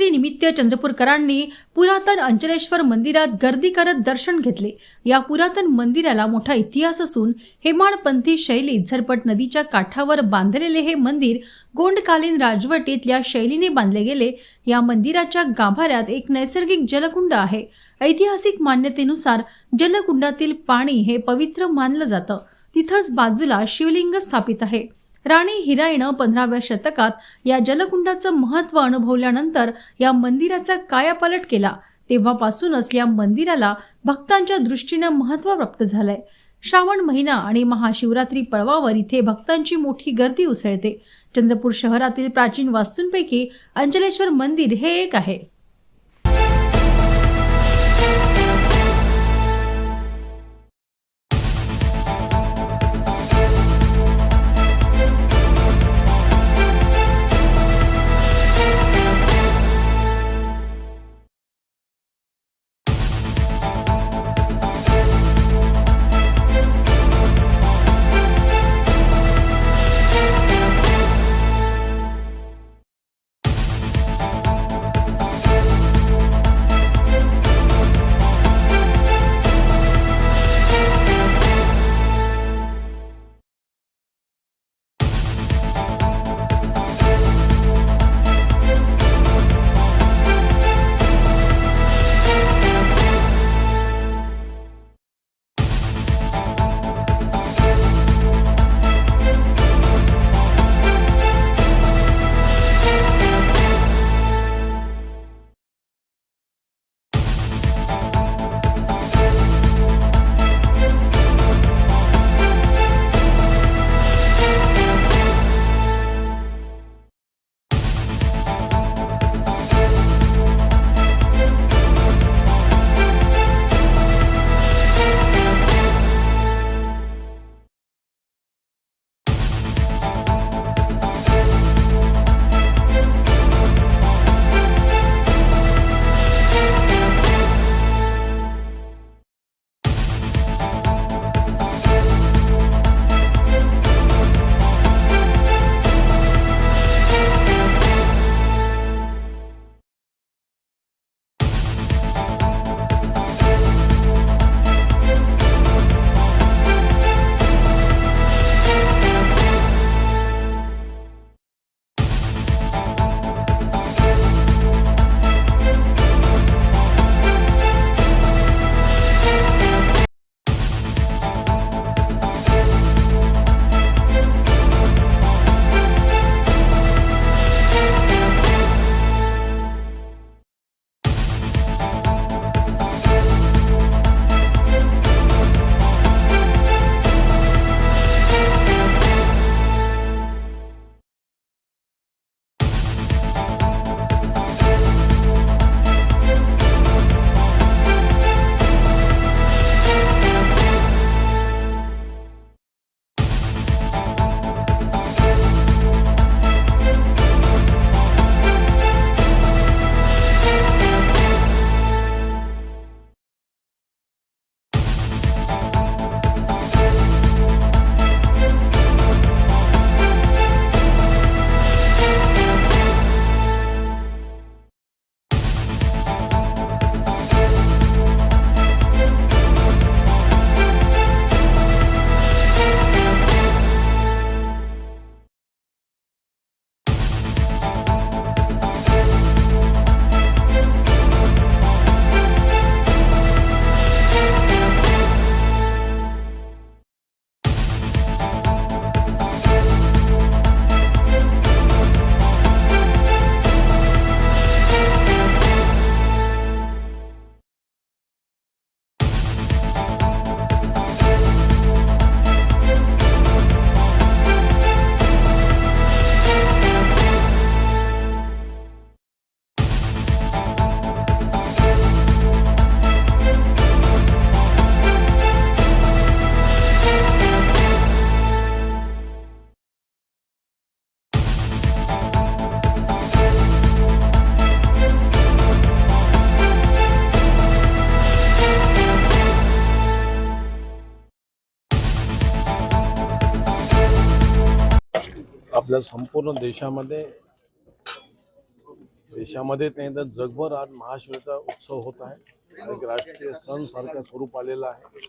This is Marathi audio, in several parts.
महाशिवरात्रीनिमित्त चंद्रपूरकरांनी पुरातन अंचलेश्वर मंदिरात गर्दी करत दर्शन घेतले। या पुरातन मंदिराला मोठा इतिहास असून हेमाडपंथी शैलीत झरपट नदीच्या काठावर बांधलेले हे मंदिर गोंडकालीन राजवटीतल्या शैलीने बांधले गेले। या मंदिराच्या गाभाऱ्यात एक नैसर्गिक जलकुंड आहे। ऐतिहासिक मान्यतेनुसार जलकुंडातील पाणी हे पवित्र मानलं जातं। तिथंच बाजूला शिवलिंग स्थापित आहे। राणी हिराईनं 15व्या शतकात या जलकुंडाचं महत्त्व अनुभवल्यानंतर या मंदिराचा कायापालट केला। तेव्हापासूनच या मंदिराला भक्तांच्या दृष्टीने महत्त्व प्राप्त झालंय। श्रावण महिना आणि महाशिवरात्री पर्वावर इथे भक्तांची मोठी गर्दी उसळते। चंद्रपूर शहरातील प्राचीन वास्तूंपैकी अंचलेश्वर मंदिर हे एक आहे। आपल्या संपूर्ण देशामध्ये देशामध्ये नाही तर जगभर आज महाशिवरात्रीचा उत्सव होत आहे। एक राष्ट्रीय सण सारखं स्वरूप आलेलं आहे।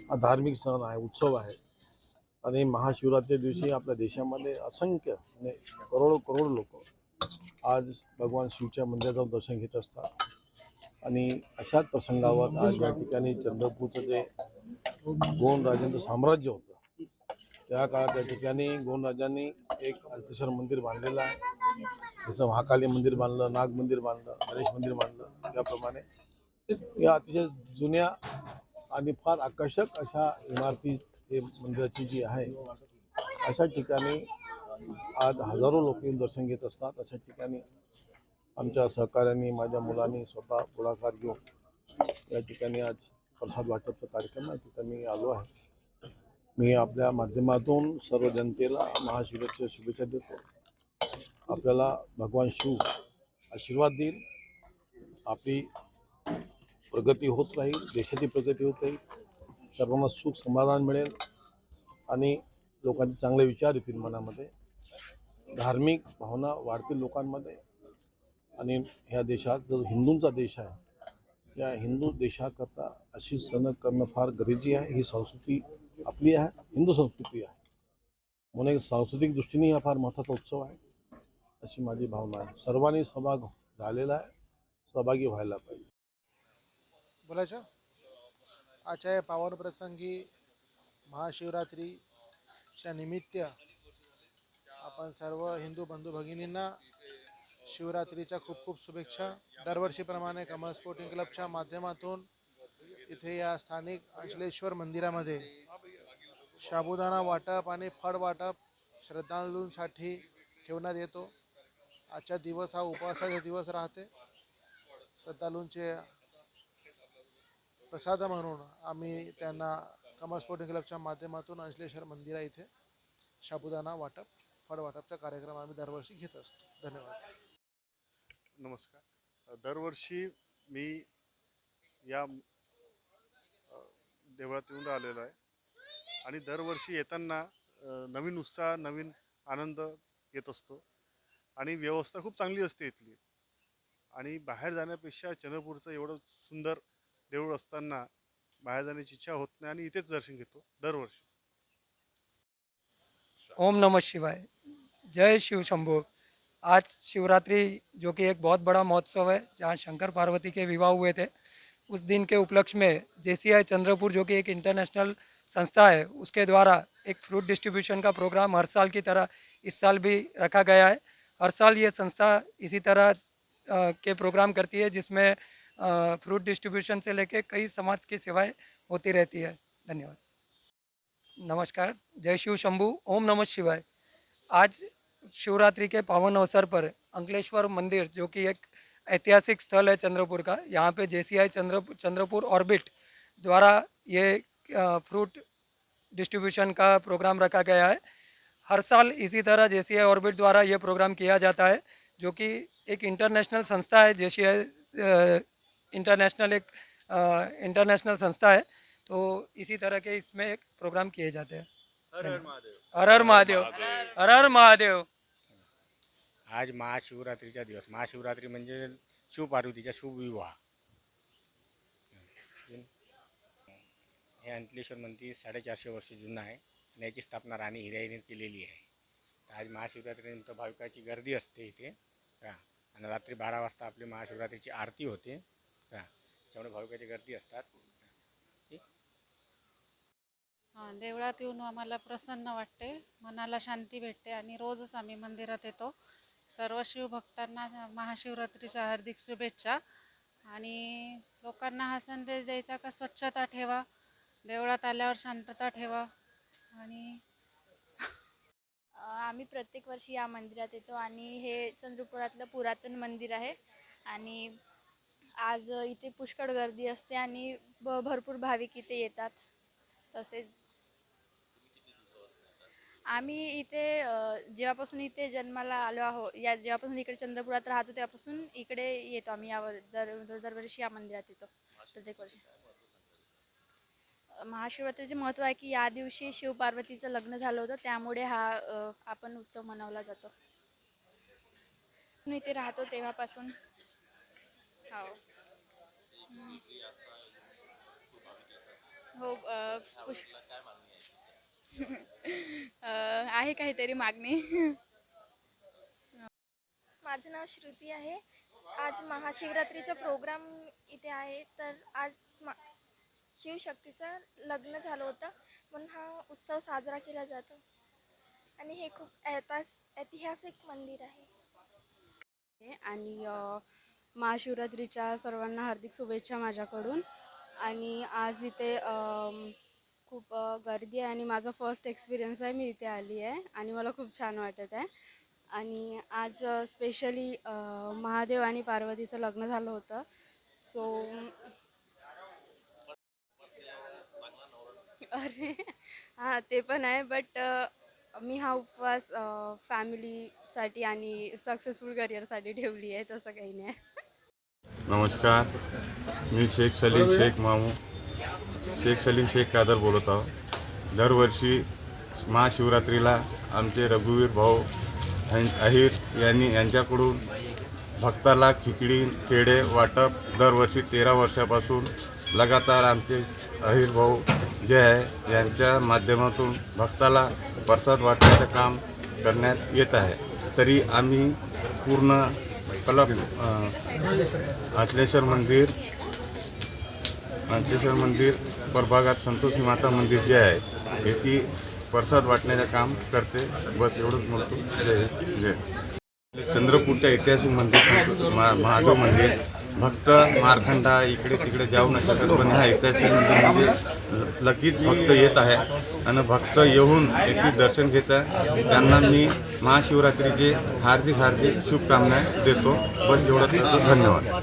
हा धार्मिक सण आहे, उत्सव आहे। आणि महाशिवरात्री दिवशी आपल्या देशामध्ये असंख्य म्हणजे करोड लोक आज भगवान शिवच्या मंदिरात जाऊन दर्शन घेत असतात। आणि अशाच प्रसंगावर आज या ठिकाणी चंद्रपूरचं जे गोंड राजांचं साम्राज्य होतं, त्या काळात त्या ठिकाणी गोंड राजांनी एक अल्पेश्वर मंदिर बांधलेलं आहे। जसं महाकाली मंदिर बांधलं, नाग मंदिर बांधलं, गणेश मंदिर बांधलं, त्याप्रमाणे या अतिशय जुन्या आणि फार आकर्षक अशा इमारती हे मंदिराची जी आहे, अशा ठिकाणी आज हजारो लोक येऊन दर्शन घेत असतात। अशा ठिकाणी आमच्या सहकार्यांनी, माझ्या मुलांनी स्वतः पुढाकार घेऊन या ठिकाणी आज प्रसाद वाटपचा कार्यक्रम आहे, तिथं मी आलो आहे। मी आपल्या माध्यमातून सर्व जनतेला महाशिवरात्रीच्या शुभेच्छा देतो। आपल्याला भगवान शिव आशीर्वाद देईल, आपली प्रगती होत राहील, देशाची प्रगती होत राहील, सर्वांना सुख समाधान मिळेल आणि लोकांचे चांगले विचार येतील मनामध्ये, धार्मिक भावना वाढतील लोकांमध्ये। आणि ह्या देशात जो हिंदूंचा देश आहे, या हिंदू देशाकरता अशी सण करणं फार गरजेची आहे। ही संस्कृती आपली आहे, हिंदू संस्कृती आहे, म्हणून एक सांस्कृतिक दृष्टीने हा फार महत्त्वाचा उत्सव आहे अशी माझी भावना आहे। सर्वांनी सहभाग झालेला आहे, सहभागी व्हायला पाहिजे। बोलायचं आजच्या या पावन प्रसंगी महाशिवरात्रीच्या निमित्त आपण सर्व हिंदू बंधू भगिनींना शिवरात्रीच्या खूप खूप शुभेच्छा। दरवर्षीप्रमाणे कमल स्पोर्टिंग क्लबच्या माध्यमातून इथे या स्थानिक अंचलेश्वर मंदिरामध्ये साबुदाणा वाटप आणि फळ वाटप श्रद्धाळूंसाठी ठेवण्यात येतो। आजचा दिवस हा उपवासाचा दिवस राहते। श्रद्धाळूंचे प्रसाद म्हणून आम्ही त्यांना कमल स्पोर्टिंग क्लबच्या माध्यमातून अंचलेश्वर मंदिरा इथे साबुदाणा वाटप फळ वाटपचा कार्यक्रम आम्ही दरवर्षी घेत असतो। धन्यवाद। नमस्कार। दरवर्षी मी या देवळात येऊन राहिलेलो आहे आणि दरवर्षी येताना नवीन उत्साह, नवीन आनंद येत असतो आणि व्यवस्था खूप चांगली असते इथली। आणि बाहेर जाण्यापेक्षा चंद्रपूरचं एवढं सुंदर देऊळ असताना बाहेर जाण्याची इच्छा होत नाही आणि इथेच दर्शन घेतो दरवर्षी। ओम नमः शिवाय। जय शिव शंभो। आज शिवरात्रि जो कि एक बहुत बड़ा महोत्सव है, जहाँ शंकर पार्वती के विवाह हुए थे, उस दिन के उपलक्ष्य में जेसीआई चंद्रपुर जो कि एक इंटरनेशनल संस्था है, उसके द्वारा एक फ्रूट डिस्ट्रीब्यूशन का प्रोग्राम हर साल की तरह इस साल भी रखा गया है। हर साल ये संस्था इसी तरह के प्रोग्राम करती है, जिसमें फ्रूट डिस्ट्रीब्यूशन से लेके कई समाज की सेवाएं होती रहती है। धन्यवाद। नमस्कार। जय शिव शंभू। ओम नमः शिवाय। आज शिवरात्रि के पावन अवसर पर अंकलेश्वर मंदिर जो कि एक ऐतिहासिक स्थल है चंद्रपुर का, यहाँ पे जेसीआई चंद्रपुर ऑर्बिट द्वारा ये फ्रूट डिस्ट्रीब्यूशन का प्रोग्राम रखा गया है। हर साल इसी तरह जेसीआई ऑर्बिट द्वारा ये प्रोग्राम किया जाता है, जो कि एक इंटरनेशनल संस्था है। जेसीआई इंटरनेशनल एक इंटरनेशनल संस्था है, तो इसी तरह के इसमें एक प्रोग्राम किए जाते हैं। हर हर महादेव। हर हर महादेव। आज महाशिवरात्रीचा दिवस। महाशिवरात्री म्हणजे शिवपार्वतीचा शुभविवाह। हे अंकलेश्वर मंदिर 450 वर्ष जुनं आहे आणि याची स्थापना राणी हिराईने केलेली आहे। तर आज महाशिवरात्रीनंतर भाविकांची गर्दी असते इथे आणि रात्री 12 वाजता आपली महाशिवरात्रीची आरती होते। त्यामुळे भाविकांची गर्दी असतात। हां, देवळात येऊन आम्हाला प्रसन्न वाटते, मनाला शांती भेटते आणि रोजच आम्ही मंदिरात येतो। सर्व शिवभक्तांना महाशिवरात्रीच्या हार्दिक शुभेच्छा। आणि लोकांना हा संदेश द्यायचा का स्वच्छता ठेवा, देवळात आल्यावर शांतता ठेवा। आणि आम्ही प्रत्येक वर्षी या मंदिरात येतो आणि हे चंद्रपुरातलं पुरातन मंदिर आहे आणि आज इथे पुष्कळ गर्दी असते आणि भरपूर भाविक इथे येतात। तसेच आम्ही इथे जेव्हापासून इथे जन्माला आलो आहो, या जेव्हापासून इकडे चंद्रपुरात राहतो तेव्हापासून इकडे येतो आम्ही। दरवर्षी या मंदिरात येतो प्रत्येक वर्षी। महाशिवरात्रीचे महत्त्व आहे की या दिवशी शिव पार्वतीचं लग्न झालं होतं, त्यामुळे हा आपण उत्सव मनवला जातो। मी इथे राहतो तेव्हापासून. हो. हो आहे काहीतरी मागणी. माझं नाव श्रुती आहे. आज महाशिवरात्रीचा प्रोग्राम इथे आहे. तर आज शिवशक्तीचं लग्न झालं होतं म्हणून हा उत्सव साजरा केला जातो आणि हे खूप ऐतिहासिक मंदिर आहे. आणि महाशिवरात्रीच्या सर्वांना हार्दिक शुभेच्छा माझ्याकडून. आणि आज इथे खूप गर्दी आहे आणि माझा फर्स्ट एक्सपिरियन्स आहे. मी इथे आली आहे आणि मला खूप छान वाटत आहे. आणि आज स्पेशली महादेव आणि पार्वतीचं लग्न झालं होतं. सो अरे हां, ते पण आहे. बट मी हा उपवास फॅमिलीसाठी आणि सक्सेसफुल करिअरसाठी ठेवली आहे, तसं काही नाही. नमस्कार, मी शेख सलीम शेख मामू शेख कादर बोलत आहो. दरवर्षी महाशिवरात्रीला आमचे रघुवीर भाऊ अहिर यांच्याकडून भक्ताला खिचडी पेढे वाटप दरवर्षी 13 वर्षापासून लगातार आमचे अहिर भाऊ जे आहे यांच्या माध्यमातून भक्ताला प्रसाद वाटण्याचं काम करण्यात येत आहे. तरी आम्ही पूर्ण अंचलेश्वर मंदिर प्रभागात संतोषी माता मंदिर जे आहे येथे प्रसाद वाटण्याचं काम करते. बस एवढंच म्हणतो. जय. चंद्रपूरच्या ऐतिहासिक मंदिर महादेव मंदिर भक्त मारखंडा इकडे तिकडे जाऊ न शकत, पण ह्या ऐतिहासिक मंदिरामध्ये लगेच भक्त येत आहे आणि भक्त येऊन येथे दर्शन घेतात. त्यांना मी महाशिवरात्रीचे हार्दिक शुभकामना देतो. बस एवढंच. धन्यवाद.